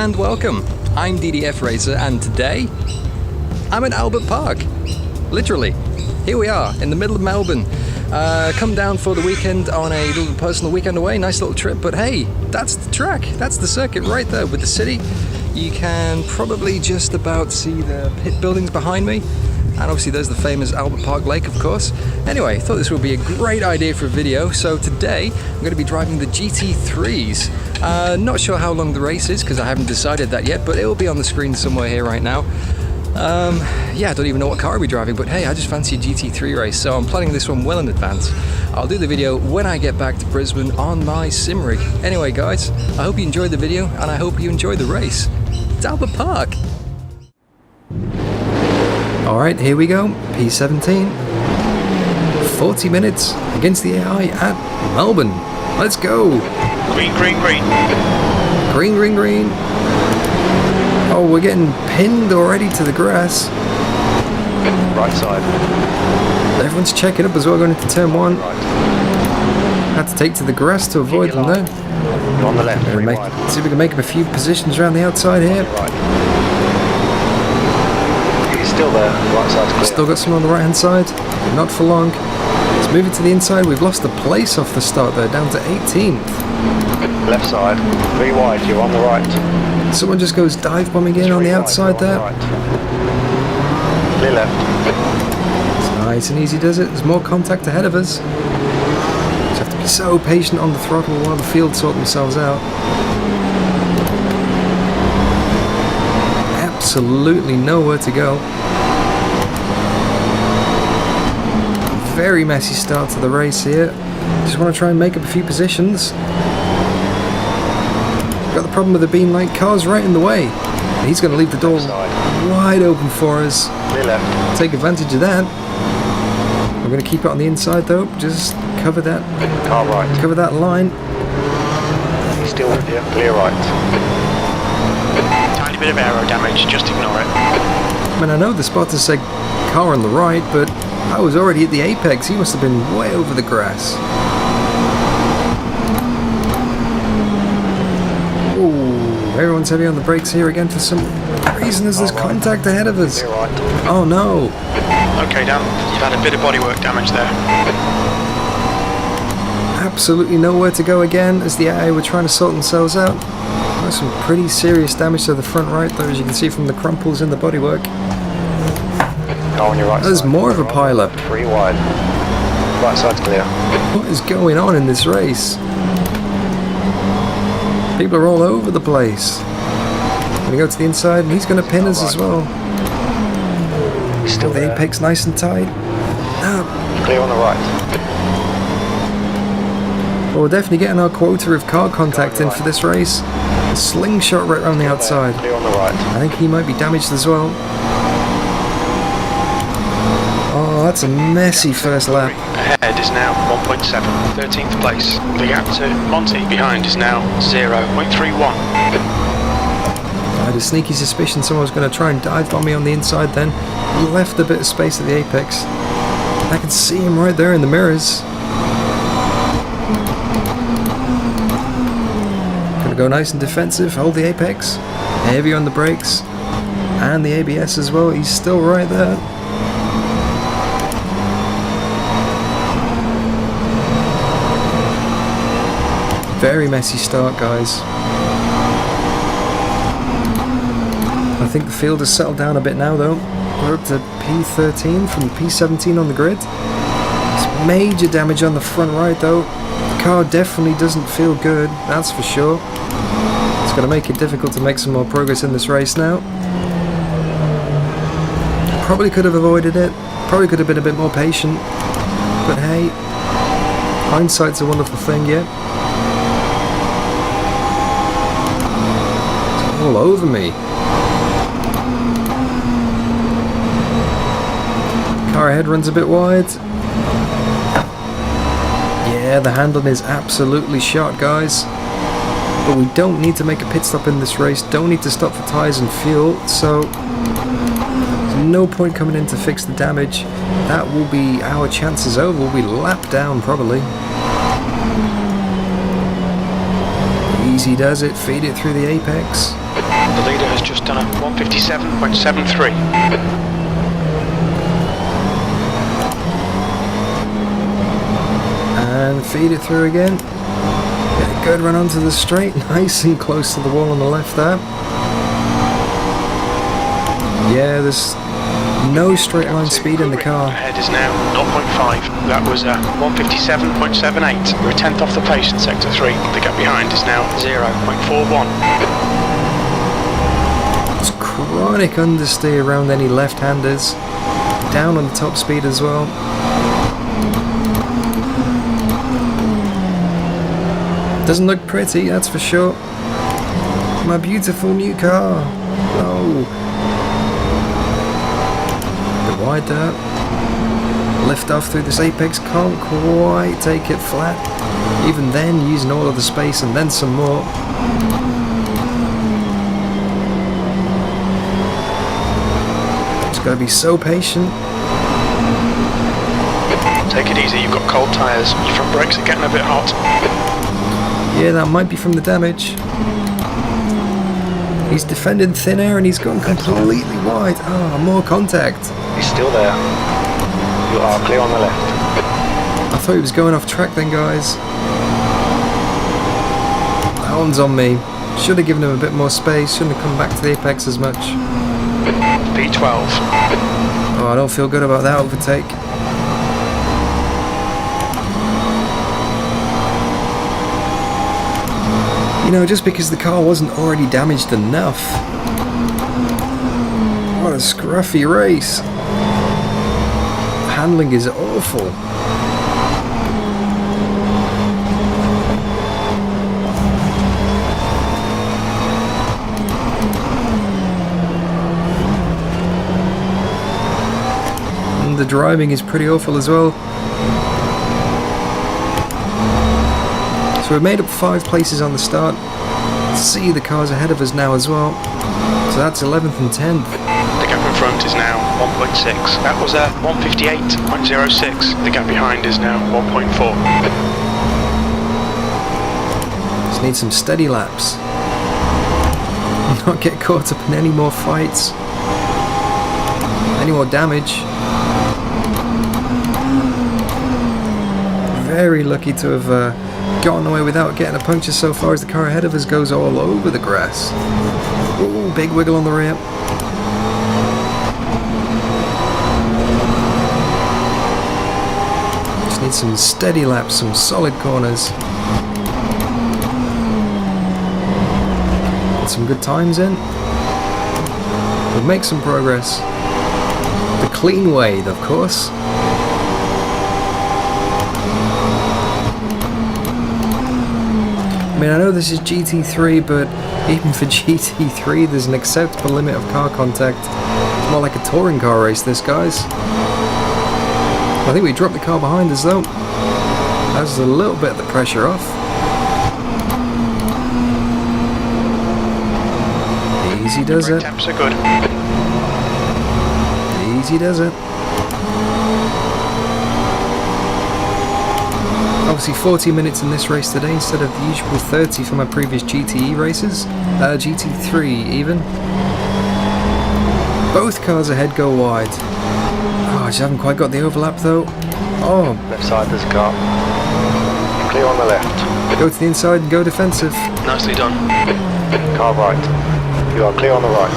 and welcome. I'm DDF Racer and today I'm at Albert Park. Literally, here we are in the middle of Melbourne. Come down for the weekend on a little personal weekend away, nice little trip, but hey, that's the track, that's the circuit right there with the city. You can probably just about see the pit buildings behind me. And obviously there's the famous Albert Park Lake, of course. Anyway, I thought this would be a great idea for a video. So today, I'm going to be driving the GT3s. Not sure how long the race is, because I haven't decided that yet, but it will be on the screen somewhere here right now. Yeah, I don't even know what car I'll be driving, but hey, I just fancy a GT3 race, so I'm planning this one well in advance. I'll do the video when I get back to Brisbane on my sim rig. Anyway, guys, I hope you enjoyed the video, and I hope you enjoyed the race. It's Albert Park. Alright, here we go, P17, 40 minutes against the AI at Melbourne. Let's go! Green, green, green. Green, green, green. Oh, we're getting pinned already to the grass. Right side. Everyone's checking up as well, going into turn one. Right. Had to take to the grass to avoid them there. On the left, See if we can make up a few positions around the outside here. Right. Still there, right side's clear. Still got some on the right hand side, not for long. Let's move it to the inside. We've lost the place off the start there, down to 18th. Left side, 3 wide, you're on the right. Someone just goes dive bombing in on the outside there. Right. Clear left. It's nice and easy, does it? There's more contact ahead of us. Just have to be so patient on the throttle while the field sort themselves out. Absolutely nowhere to go. Very messy start to the race here. Just want to try and make up a few positions. Got the problem with the being like cars right in the way. He's going to leave the door wide open for us. Clear left. Take advantage of that. We're going to keep it on the inside though. Just cover that. Car right. Cover that line. He's still with you. Clear right. Tiny bit of aero damage. Just ignore it. I mean, I know the spotter said car on the right, but I was already at the apex. He must have been way over the grass. Oh, everyone's heavy on the brakes here again for some reason as there's contact ahead of us. Oh no. Okay, Dan, you've had a bit of bodywork damage there. Absolutely nowhere to go again as the AI were trying to sort themselves out. There's some pretty serious damage to the front right though, as you can see from the crumples in the bodywork. On your right There's side. more of a pile-up. 3 wide. Right side's clear. What is going on in this race? People are all over the place. Gonna go to the inside and he's gonna pin us as well. He's still The there. apex nice and tight. No. Clear on the right. Well, we're definitely getting our quota of car contact in for this race. A slingshot right around the outside. Clear on the right. I think he might be damaged as well. Oh, that's a messy first lap. Ahead is now 1.7, 13th place. The gap to Monty behind is now 0.31. I had a sneaky suspicion someone was going to try and dive bomb me on the inside then. Left a bit of space at the apex. I can see him right there in the mirrors. Gonna go nice and defensive, hold the apex. Heavy on the brakes. And the ABS as well, he's still right there. Very messy start, guys. I think the field has settled down a bit now though. We're up to P13 from P17 on the grid. It's major damage on the front right though. The car definitely doesn't feel good, that's for sure. It's going to make it difficult to make some more progress in this race now. Probably could have avoided it. Probably could have been a bit more patient. But hey, hindsight's a wonderful thing, yeah. All over me. Car ahead runs a bit wide. Yeah, the handling is absolutely shot, guys. But we don't need to make a pit stop in this race. Don't need to stop for tyres and fuel. So there's no point coming in to fix the damage. That will be our chances over. We'll be lapped down probably. Easy does it, feed it through the apex. The leader has just done a 157.73. And feed it through again. Get a good run onto the straight, nice and close to the wall on the left there. Yeah, there's no straight line speed in the car. Ahead is now 0.5. That was a 157.78. We're a tenth off the pace in sector 3. The gap behind is now 0.41. It's chronic understeer around any left-handers. Down on the top speed as well. Doesn't look pretty, that's for sure. My beautiful new car. No. Bit wide there. Lift off through this apex, can't quite take it flat. Even then, using all of the space and then some more. Just gotta be so patient. Take it easy, you've got cold tyres. Your front brakes are getting a bit hot. Yeah, that might be from the damage. He's defending thin air and he's gone completely wide. Ah, more contact. He's still there. You are clear on the left. I thought he was going off track then, guys. That one's on me. Should have given him a bit more space. Shouldn't have come back to the apex as much. P12. Oh, I don't feel good about that overtake. You know, just because the car wasn't already damaged enough. What a scruffy race. Handling is awful. And the driving is pretty awful as well. So we've made up 5 places on the start. See the cars ahead of us now as well. So that's 11th and 10th. The gap in front is now 1.6. That was a 158.06. The gap behind is now 1.4. Just need some steady laps. Not get caught up in any more fights. Any more damage. Very lucky to have gotten away without getting a puncture so far as the car ahead of us goes all over the grass. Ooh, big wiggle on the rear. Just need some steady laps, some solid corners. Get some good times in. We'll make some progress. The clean way, of course. I mean, I know this is GT3, but even for GT3, there's an acceptable limit of car contact. It's more like a touring car race, this, guys. I think we dropped the car behind us, though. That's a little bit of the pressure off. Easy does it. Temps are good. Easy does it. Obviously 40 minutes in this race today instead of the usual 30 for my previous GTE races. GT3 even. Both cars ahead go wide. Oh, I just haven't quite got the overlap though. Oh. Left side there's a car. Clear on the left. Go to the inside and go defensive. Nicely done. Car right. You are clear on the right.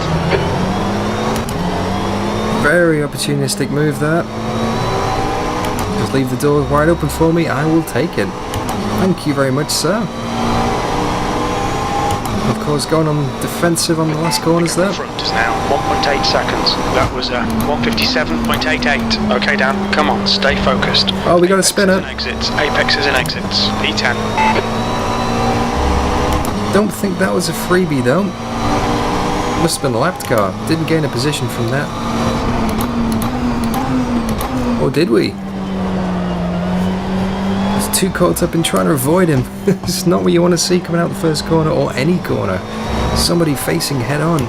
Very opportunistic move there. Just leave the door wide open for me, I will take it. Thank you very much, sir. Of course, going on defensive on the last corners there. Front is now 1.8 seconds. That was a 157.88. Okay, Dan, come on, stay focused. Oh, we got a spinner. Apexes and exits. P10. Don't think that was a freebie though. Must have been a lapped car. Didn't gain a position from that. Or did we? Too caught up in trying to avoid him. It's not what you want to see coming out the first corner or any corner. Somebody facing head on.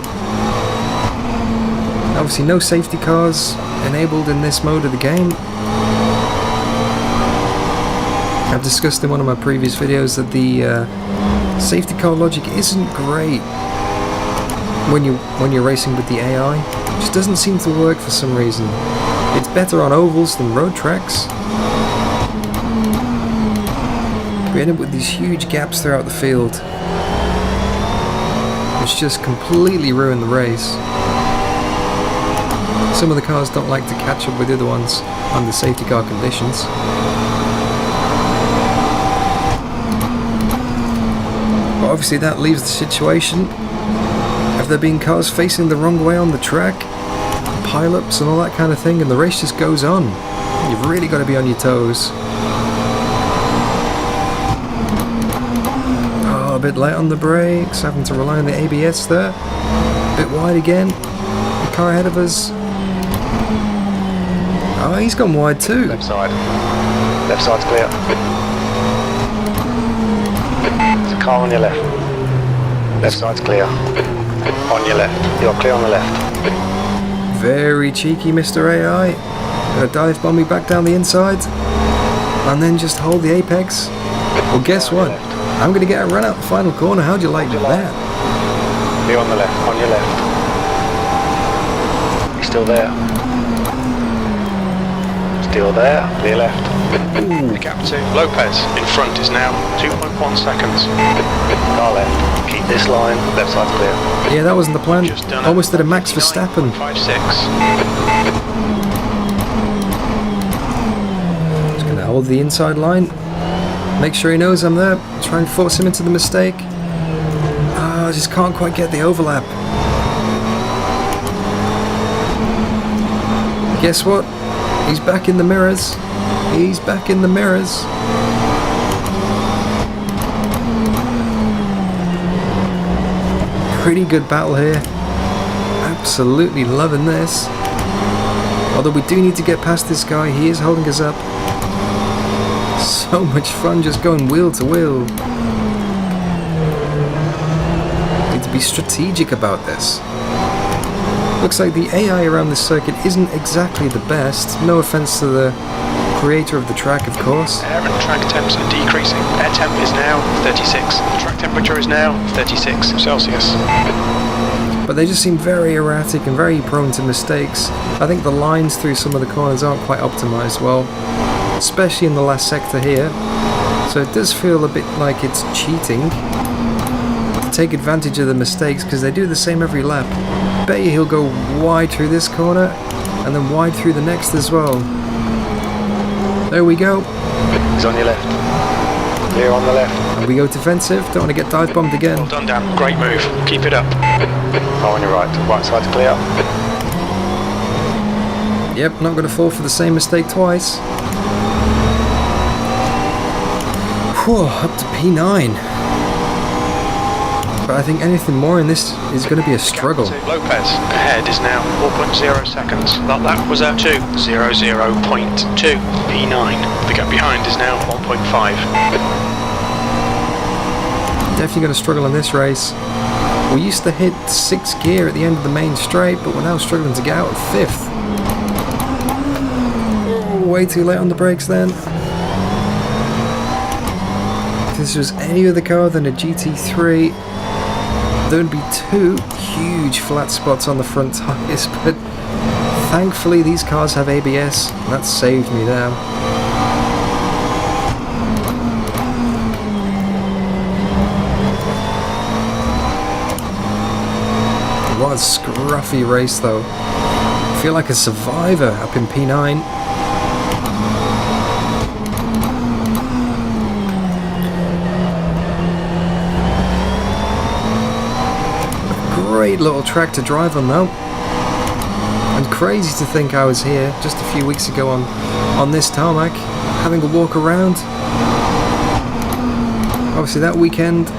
Obviously no safety cars enabled in this mode of the game. I've discussed in one of my previous videos that the safety car logic isn't great. when you're racing with the AI. It just doesn't seem to work for some reason. It's better on ovals than road tracks. We end up with these huge gaps throughout the field, which just completely ruin the race. Some of the cars don't like to catch up with the other ones under safety car conditions. But obviously that leaves the situation of there being cars facing the wrong way on the track, pile-ups and all that kind of thing, and the race just goes on. You've really got to be on your toes. Oh, a bit light on the brakes, having to rely on the ABS there. A bit wide again. The car ahead of us. Oh, he's gone wide too. Left side. Left side's clear. There's a car on your left. Left side's clear. On your left. You're clear on the left. Very cheeky, Mr. AI. Gonna dive bomb me back down the inside. And then just hold the apex. Well, guess what? I'm gonna get a run out the final corner. How'd you like that? Clear on the left. On your left. He's still there. Still there. Clear left. The gap to Lopez in front is now 2.1 seconds. Car left. Keep this line. Left side's clear. Yeah, that wasn't the plan. Just done Almost did a Max Verstappen. 5.6. Just gonna hold the inside line. Make sure he knows I'm there. Try and force him into the mistake. Ah, I just can't quite get the overlap. Guess what? He's back in the mirrors. He's back in the mirrors. Pretty good battle here. Absolutely loving this. Although we do need to get past this guy. He is holding us up. So much fun just going wheel to wheel. Need to be strategic about this. Looks like the AI around this circuit isn't exactly the best. No offense to the creator of the track, of course. Air and track temps are decreasing. Air temp is now 36. The track temperature is now 36 Celsius. But they just seem very erratic and very prone to mistakes. I think the lines through some of the corners aren't quite optimized well, especially in the last sector here. So it does feel a bit like it's cheating to take advantage of the mistakes, because they do the same every lap. Bet you he'll go wide through this corner and then wide through the next as well. There we go. He's on your left. Clear on the left. And we go defensive. Don't want to get dive bombed again. Well done, Dan. Great move. Keep it up. Oh, on your right. Right side's clear. Yep, not going to fall for the same mistake twice. Whew, up to P9. But I think anything more in this is going to be a struggle. Lopez ahead is now 4.0 seconds. That lap was at 2.00.2 P9. The gap behind is now 1.5. Definitely going to struggle in this race. We used to hit 6th gear at the end of the main straight, but we're now struggling to get out of 5th. Oh, way too late on the brakes then. If this was any other car than a GT3, there would be 2 huge flat spots on the front tyres, but thankfully these cars have ABS, and that saved me now. What a scruffy race though. I feel like a survivor up in P9. Great little track to drive on though. And crazy to think I was here just a few weeks ago on this tarmac, having a walk around. Obviously that weekend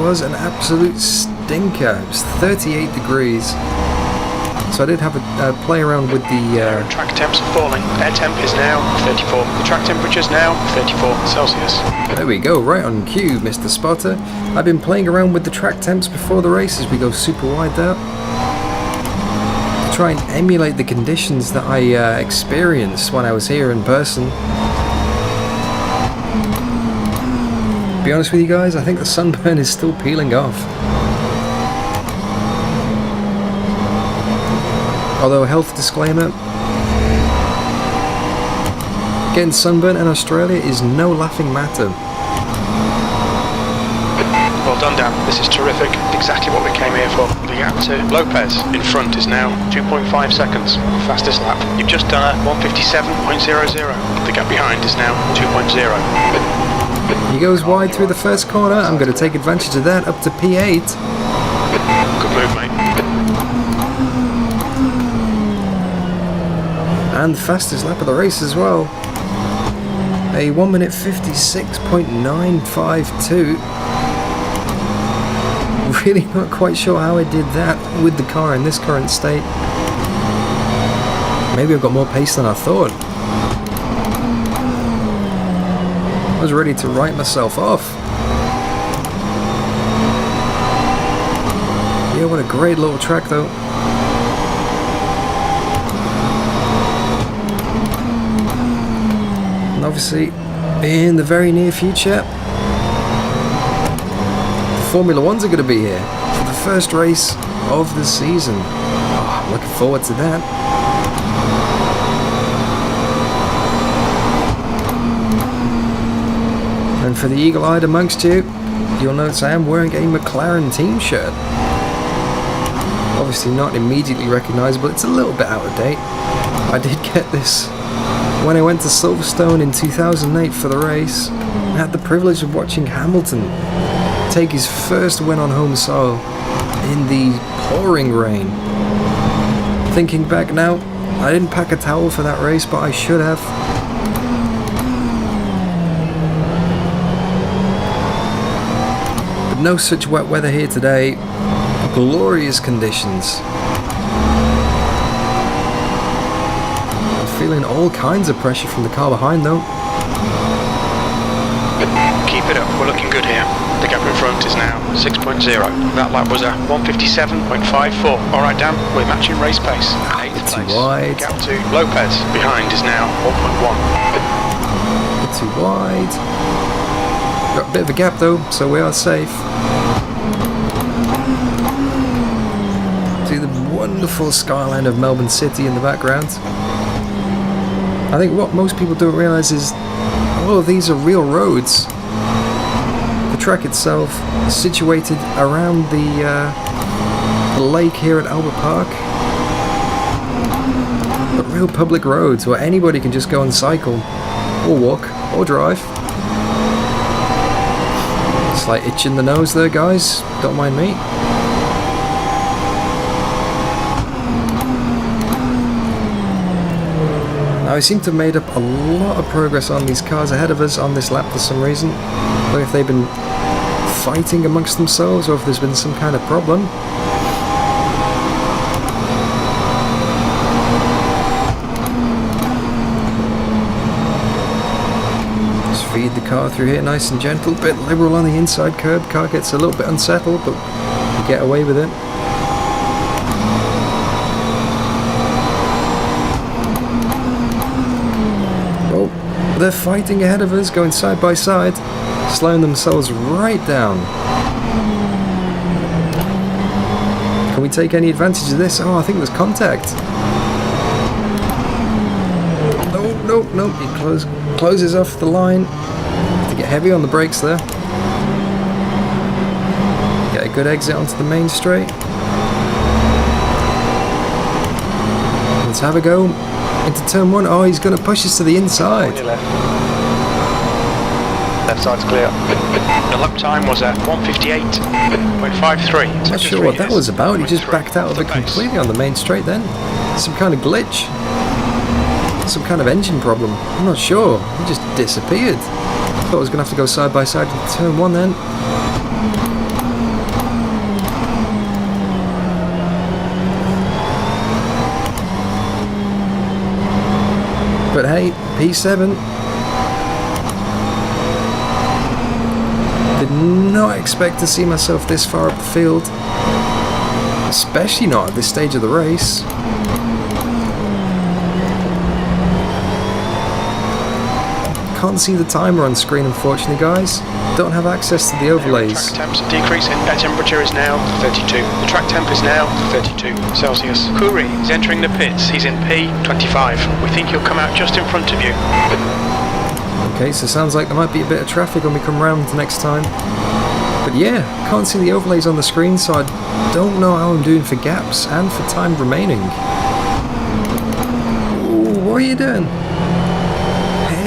was an absolute stinker. It was 38 degrees. So I did have a play around with the... Track temps are falling. Air temp is now 34. The track temperature is now 34 Celsius. There we go, right on cue, Mr. Spotter. I've been playing around with the track temps before the race as we go super wide there, to try and emulate the conditions that I experienced when I was here in person. To be honest with you guys, I think the sunburn is still peeling off. Although, health disclaimer, getting sunburnt in Australia is no laughing matter. Well done, Dan. This is terrific. Exactly what we came here for. The gap to Lopez in front is now 2.5 seconds. Fastest lap. You've just done a 1:57.00. The gap behind is now 2.0. He goes wide through the first corner. I'm going to take advantage of that up to P8. Good move, mate. And the fastest lap of the race as well. A 1 minute 56.952. Really not quite sure how I did that with the car in this current state. Maybe I've got more pace than I thought. I was ready to write myself off. Yeah, what a great little track though. And obviously, in the very near future, Formula Ones are going to be here for the first race of the season. Oh, I'm looking forward to that. And for the eagle-eyed amongst you, you'll notice I am wearing a McLaren team shirt. Obviously not immediately recognisable, it's a little bit out of date. I did get this when I went to Silverstone in 2008 for the race. I had the privilege of watching Hamilton take his first win on home soil in the pouring rain. Thinking back now, I didn't pack a towel for that race, but I should have. But no such wet weather here today. Glorious conditions. I'm feeling all kinds of pressure from the car behind though. Keep it up. We're looking good here. The gap in front is now 6.0. That lap was a 1:57.54. Alright, Dan, we're matching race pace. 8th place. Wide. The gap to Lopez behind is now 1.1. Too wide. Got a bit of a gap though, so we are safe. See the wonderful skyline of Melbourne City in the background. I think what most people don't realise is all of these are real roads. The track itself is situated around the lake here at Albert Park. But real public roads where anybody can just go and cycle, or walk, or drive. Slight itch in the nose there, guys. Don't mind me. Now I seem to have made up a lot of progress on these cars ahead of us on this lap for some reason. Whether if they've been fighting amongst themselves or if there's been some kind of problem. Just feed the car through here nice and gentle, bit liberal on the inside curb. Car gets a little bit unsettled, but we get away with it. They're fighting ahead of us, going side by side, slowing themselves right down. Can we take any advantage of this? Oh, I think there's contact. No, he closes off the line. To get heavy on the brakes there. Get a good exit onto the main straight. Let's have a go. Into turn 1. Oh, he's going to push us to the inside. On your left. Left side's clear. The lap time was at 1:58.53. I'm not sure what that was about. He just backed out of it completely on the main straight then. Some kind of glitch. Some kind of engine problem. I'm not sure. He just disappeared. Thought I was going to have to go side by side with turn 1 then. But hey, P7. Did not expect to see myself this far up the field. Especially not at this stage of the race. Can't see the timer on screen, unfortunately, guys. Don't have access to the overlays. Track temps are decreasing. Air temperature is now 32. The track temp is now 32 Celsius. Kuri is entering the pits. He's in P25. We think he'll come out just in front of you. Okay, so sounds like there might be a bit of traffic when we come round next time. But yeah, can't see the overlays on the screen, so I don't know how I'm doing for gaps and for time remaining. Ooh, what are you doing?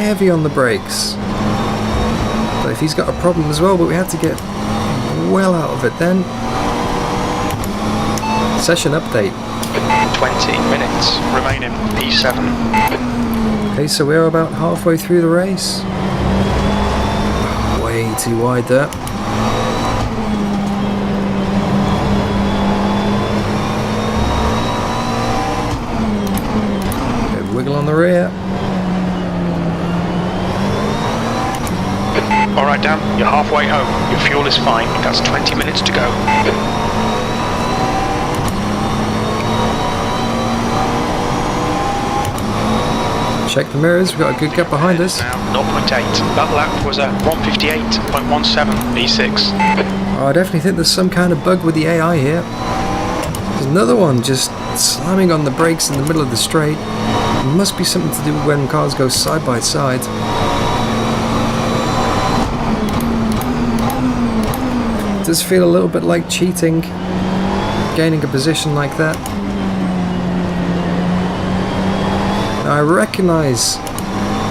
Heavy on the brakes. But if he's got a problem as well, but we had to get well out of it then. Session update. 20 minutes remaining. P7. Okay, so we're about halfway through the race. Way too wide there. Okay, wiggle on the rear. Alright Dan, you're halfway home. Your fuel is fine. That's 20 minutes to go. Check the mirrors, we've got a good gap behind us. Now 0.8. That lap was a 158.17 V6. Oh, I definitely think there's some kind of bug with the AI here. There's another one just slamming on the brakes in the middle of the straight. It must be something to do with when cars go side by side. It does feel a little bit like cheating, gaining a position like that. Now I recognise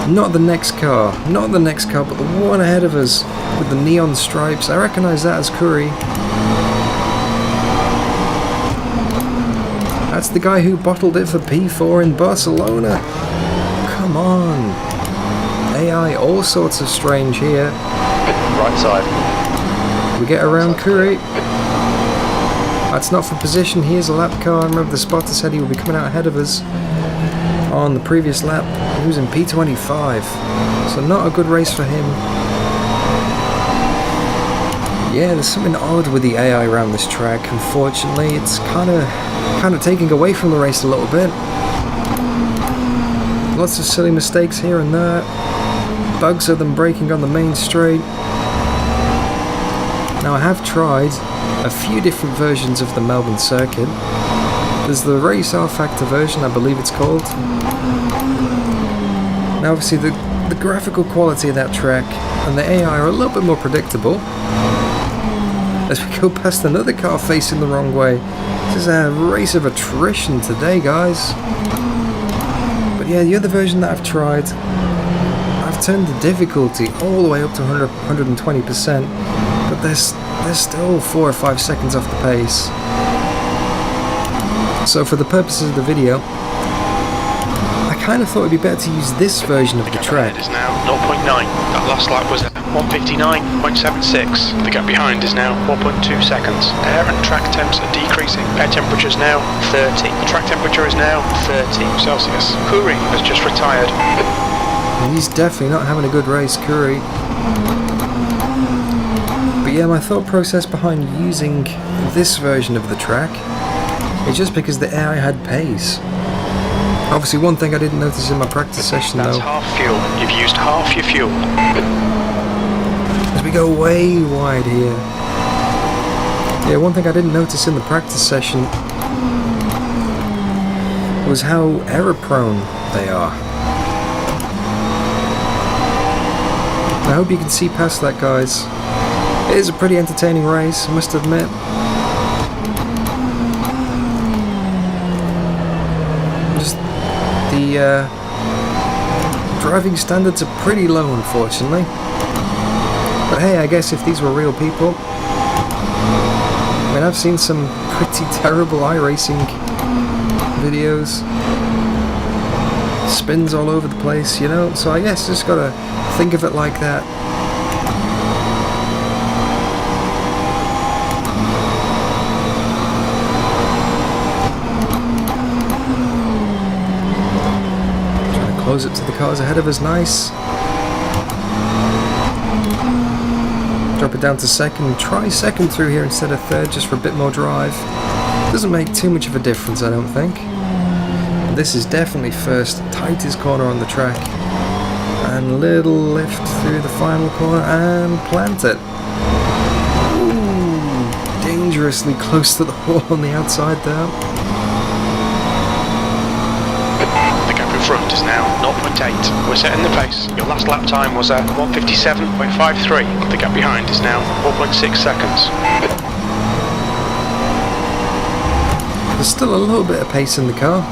not the next car, but the one ahead of us with the neon stripes. I recognise that as Kuri. That's the guy who bottled it for P4 in Barcelona. Come on. AI all sorts of strange here. Right side. We get around Kuri. That's not for position. Here's a lap car. I remember the spotter said he would be coming out ahead of us on the previous lap. He was in P25. So not a good race for him. Yeah, there's something odd with the AI around this track. Unfortunately, it's kind of taking away from the race a little bit. Lots of silly mistakes here and there. Bugs of them braking on the main straight. Now I have tried a few different versions of the Melbourne circuit. There's the race rFactor version, I believe it's called. Now obviously the graphical quality of that track and the AI are a little bit more predictable. As we go past another car facing the wrong way. This is a race of attrition today, guys. But yeah, the other version that I've tried, I've turned the difficulty all the way up to 120%, but there's still 4 or 5 seconds off the pace. So for the purposes of the video, I kind of thought it'd be better to use this version of the track. It is now 0.9. That last lap was 159.76. The gap behind is now 1.2 seconds. Air and track temps are decreasing. Air temperature is now 30. The track temperature is now 30 Celsius. Kuri has just retired. And he's definitely not having a good race, Kuri. But yeah, my thought process behind using this version of the track is just because the AI had pace. Obviously, one thing I didn't notice in my practice session though. That's half fuel. You've used half your fuel. As we go way wide here. Yeah, one thing I didn't notice in the practice session was how error prone they are. I hope you can see past that, guys. It is a pretty entertaining race, I must admit. Just the driving standards are pretty low, unfortunately. But hey, I guess if these were real people, I mean, I've seen some pretty terrible iRacing videos. Spins all over the place, you know, so I guess just gotta think of it like that. Trying to close up to the cars ahead of us, nice. Drop it down to second, try second through here instead of third just for a bit more drive. Doesn't make too much of a difference, I don't think. This is definitely first, tightest corner on the track. And little lift through the final corner and plant it. Ooh, dangerously close to the wall on the outside there. The gap in front is now 0.8. We're setting the pace. Your last lap time was 1:57.53. The gap behind is now 4.6 seconds. There's still a little bit of pace in the car,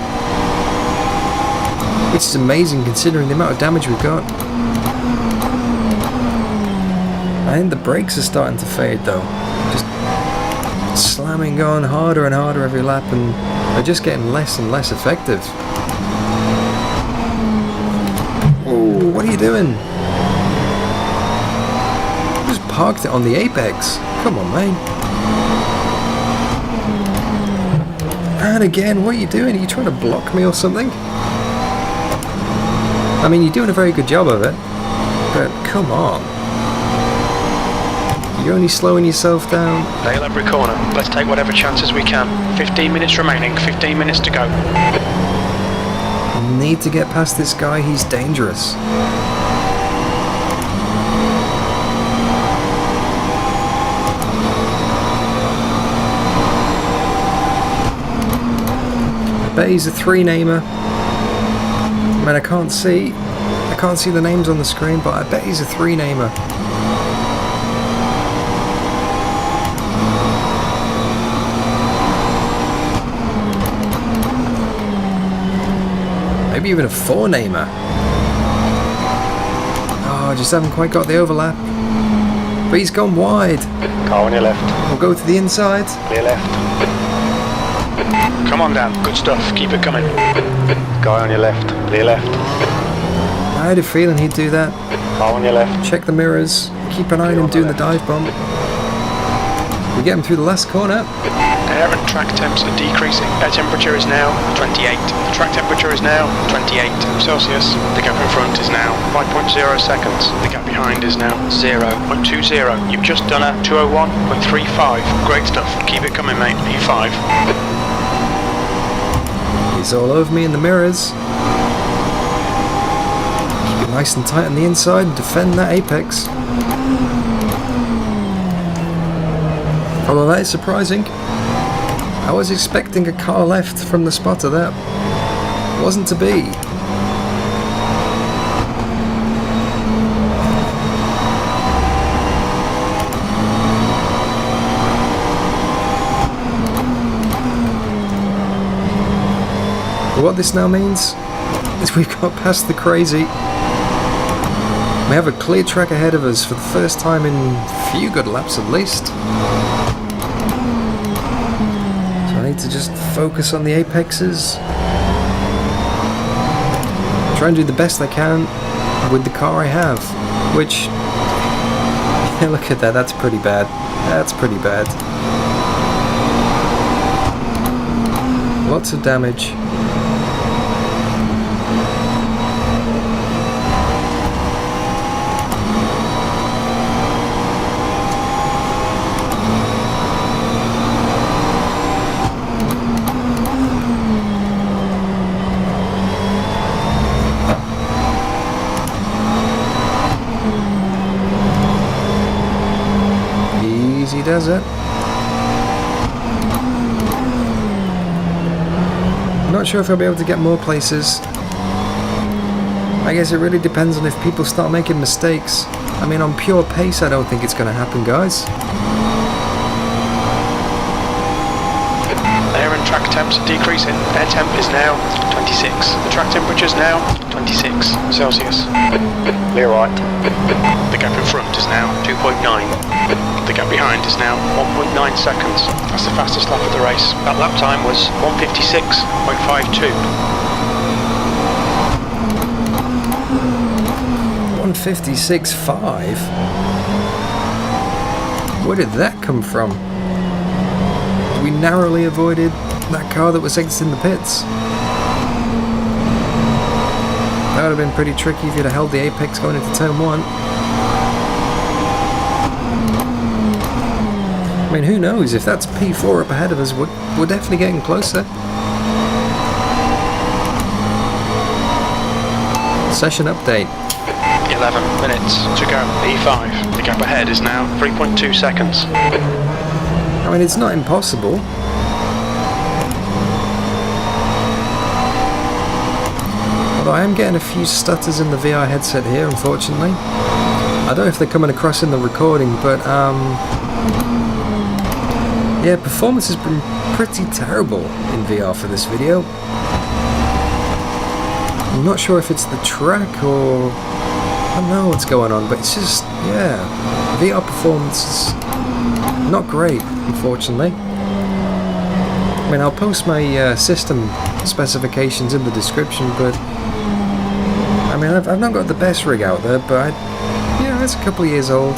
which is amazing considering the amount of damage we've got. I think the brakes are starting to fade though. Just slamming on harder and harder every lap, and they're just getting less and less effective. Oh, what are you doing? You just parked it on the apex. Come on, mate. And again, what are you doing? Are you trying to block me or something? I mean, you're doing a very good job of it, but come on. You're only slowing yourself down. Nail every corner. Let's take whatever chances we can. 15 minutes remaining, 15 minutes to go. You need to get past this guy, he's dangerous. I bet he's a 3-namer. I mean, I can't see the names on the screen, but I bet he's a 3-namer. Maybe even a 4-namer. Oh, I just haven't quite got the overlap. But he's gone wide. Car on your left. We'll go to the inside. Clear left. Come on, Dan. Good stuff. Keep it coming. Guy on your left. Clear left. I had a feeling he'd do that. Car on your left. Check the mirrors. Keep an eye on him doing the dive bomb. We get him through the last corner. Air and track temps are decreasing. Air temperature is now 28. The track temperature is now 28 Celsius. The gap in front is now 5.0 seconds. The gap behind is now 0.20. You've just done a 201.35. Great stuff. Keep it coming, mate. P5. He's all over me in the mirrors. Keep it nice and tight on the inside and defend that apex. Although that is surprising. I was expecting a car left from the spotter there. Wasn't to be. But what this now means is we've got past the crazy. We have a clear track ahead of us for the first time in a few good laps at least. So I need to just focus on the apexes. Try and do the best I can with the car I have. Which, yeah, look at that, that's pretty bad. That's pretty bad. Lots of damage. Easy does it. I'm not sure if I'll be able to get more places. I guess it really depends on if people start making mistakes. I mean, on pure pace, I don't think it's going to happen, guys. Air and track temps are decreasing. Air temp is now 26. The track temperature is now 26 Celsius. Clear right. The gap in front is now 2.9. The gap behind is now 1.9 seconds. That's the fastest lap of the race. That lap time was 1:56.52. 1:56.5? Where did that come from? We narrowly avoided that car that was exiting the pits. That would have been pretty tricky if you'd have held the apex going into turn 1. I mean, who knows? If that's P4 up ahead of us, we're definitely getting closer. Session update. 11 minutes to go. P5. The gap ahead is now 3.2 seconds. I mean, it's not impossible. Although I am getting a few stutters in the VR headset here, unfortunately. I don't know if they're coming across in the recording, but yeah, performance has been pretty terrible in VR for this video. I'm not sure if it's the track or I don't know what's going on, but it's just, yeah, VR performance is not great, unfortunately. I mean, I'll post my system specifications in the description, but I mean, I've not got the best rig out there, but yeah, it's a couple of years old.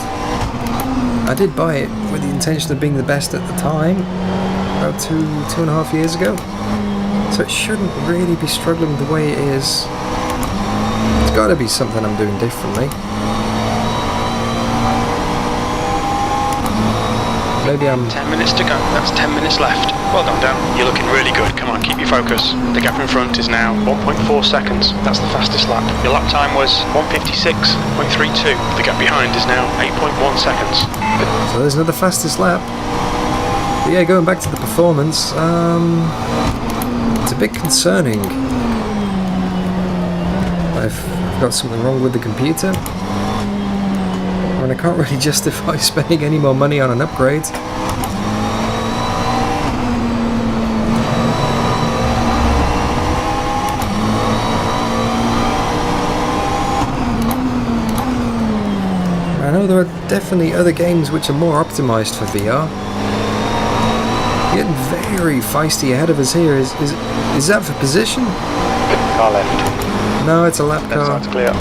I did buy it with the intention of being the best at the time, about two and a half years ago. So it shouldn't really be struggling the way it is. It's got to be something I'm doing differently. Maybe I'm... 10 minutes to go. That's 10 minutes left. Well done, Dan. You're looking really good. Come on, keep your focus. The gap in front is now 1.4 seconds. That's the fastest lap. Your lap time was 1:56.32. The gap behind is now 8.1 seconds. So there's another fastest lap. But yeah, going back to the performance, it's a bit concerning. I've got something wrong with the computer. I mean, I can't really justify spending any more money on an upgrade. I know there are definitely other games which are more optimized for VR. Getting very feisty ahead of us here. Is that for position? Car left. No, it's a lap Left car. side's clear.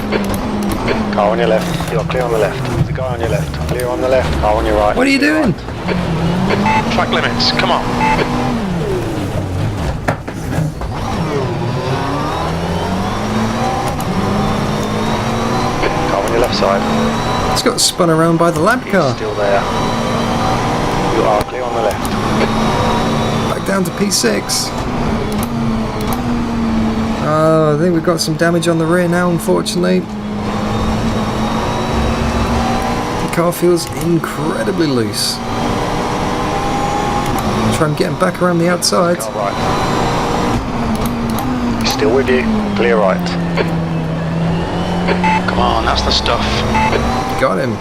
Car on your left. You're clear on the left. There's a guy on your left. Clear on the left. Car on your right. What are you doing? Track limits. Come on. Car on your left side. It's got spun around by the lap car. Still there. You are clear on the left. Back down to P6. Oh, I think we've got some damage on the rear now, unfortunately. The car feels incredibly loose. Try and get him back around the outside. Car right. He's still with you. Clear right. Come on, that's the stuff. Got him.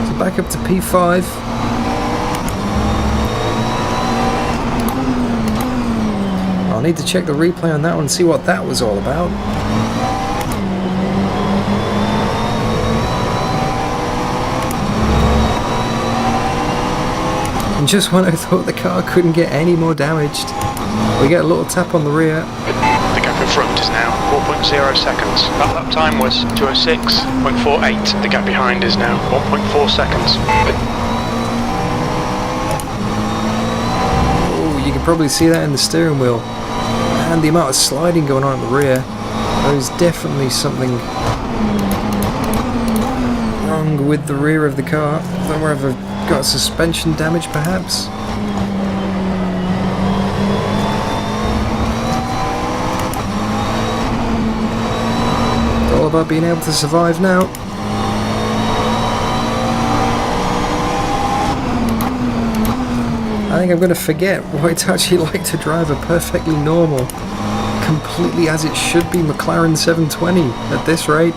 So back up to P5. I'll need to check the replay on that one and see what that was all about. And just when I thought the car couldn't get any more damaged, we get a little tap on the rear. The gap in front is now 4.0 seconds. That lap time was 2:06.48. The gap behind is now 1.4 seconds. Oh, you can probably see that in the steering wheel. And the amount of sliding going on at the rear. There is definitely something wrong with the rear of the car. I don't know whether I've got suspension damage perhaps. It's all about being able to survive now. I think I'm going to forget what it's actually like to drive a perfectly normal, completely as it should be McLaren 720 at this rate.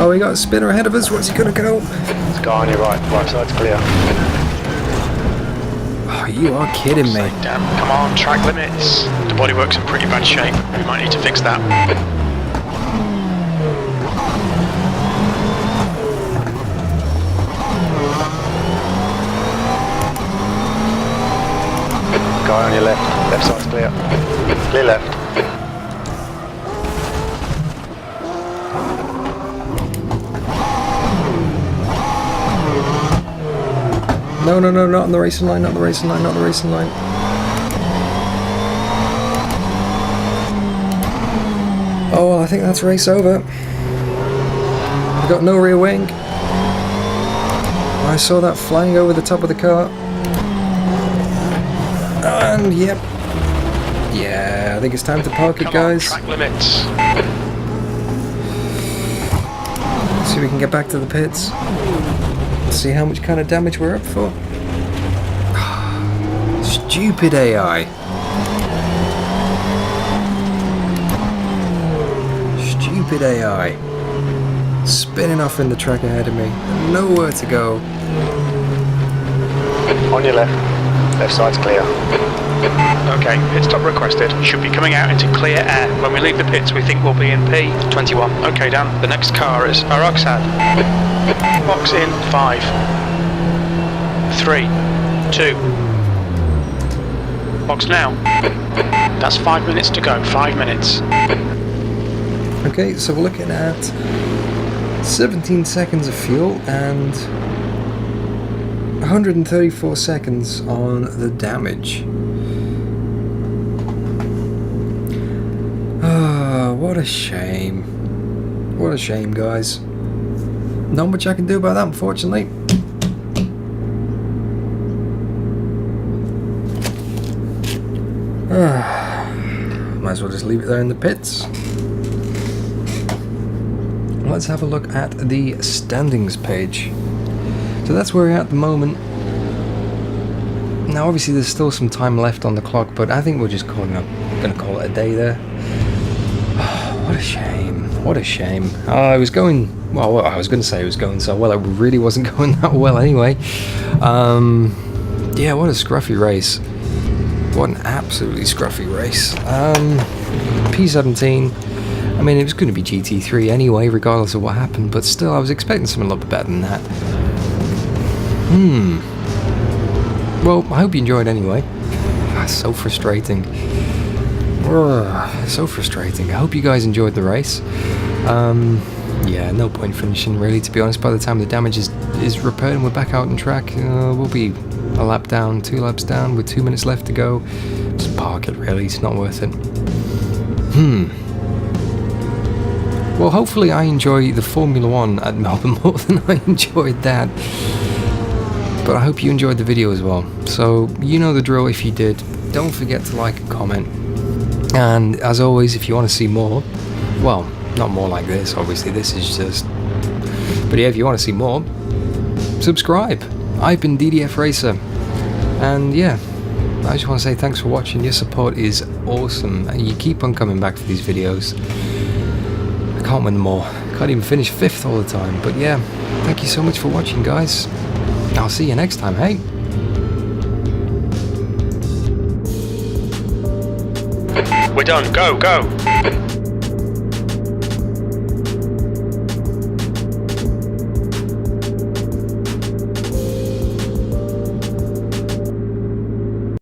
Oh, we got a spinner ahead of us. Where's he gonna go? There's a guy on your right. Right side's clear. Oh, you are kidding me. Damn, come on, track limits. The bodywork's in pretty bad shape. We might need to fix that. Guy on your left. Left side's clear. Clear left. No, no, no, not on the racing line, not on the racing line, not on the racing line. Oh, well, I think that's race over. Got no rear wing. I saw that flying over the top of the car. And, yep. Yeah, I think it's time to park it, guys. Track limits. See if we can get back to the pits. See how much kind of damage we're up for. Stupid AI. Stupid AI. Spinning off in the track ahead of me. Nowhere to go. On your left. Left side's clear. Okay, pit stop requested. Should be coming out into clear air. When we leave the pits, we think we'll be in P21. Okay, Dan, the next car is Aroxad. Box in 5, 3, 2. Box now. That's 5 minutes to go. 5 minutes. Okay, so we're looking at 17 seconds of fuel and 134 seconds on the damage. Ah, what a shame. What a shame, guys. Not much I can do about that, unfortunately. Might as well just leave it there in the pits. Let's have a look at the standings page. So that's where we're at the moment. Now obviously there's still some time left on the clock, but I think we're just gonna call it a day there. What a shame. What a shame. I was going, well, I was going to say it was going so well. It really wasn't going that well anyway. Yeah, what a scruffy race. What an absolutely scruffy race. P17. I mean, it was going to be GT3 anyway, regardless of what happened, but still, I was expecting something a little bit better than that. Well, I hope you enjoyed anyway. So frustrating. So frustrating. I hope you guys enjoyed the race. Yeah, no point finishing, really, to be honest. By the time the damage is repaired and we're back out on track, we'll be a lap down, 2 laps down, with 2 minutes left to go. Just park it, really. It's not worth it. Well, hopefully I enjoy the Formula 1 at Melbourne more than I enjoyed that. But I hope you enjoyed the video as well. So, you know the drill. If you did, don't forget to like and comment. And as always, if you want to see more, well, not more like this, obviously, this is just... But yeah, if you want to see more, subscribe. I've been DDF Racer. And yeah, I just want to say thanks for watching. Your support is awesome. And you keep on coming back for these videos. I can't win them all. Can't even finish 5th all the time. But yeah, thank you so much for watching, guys. I'll see you next time, hey? We're done. Go, go.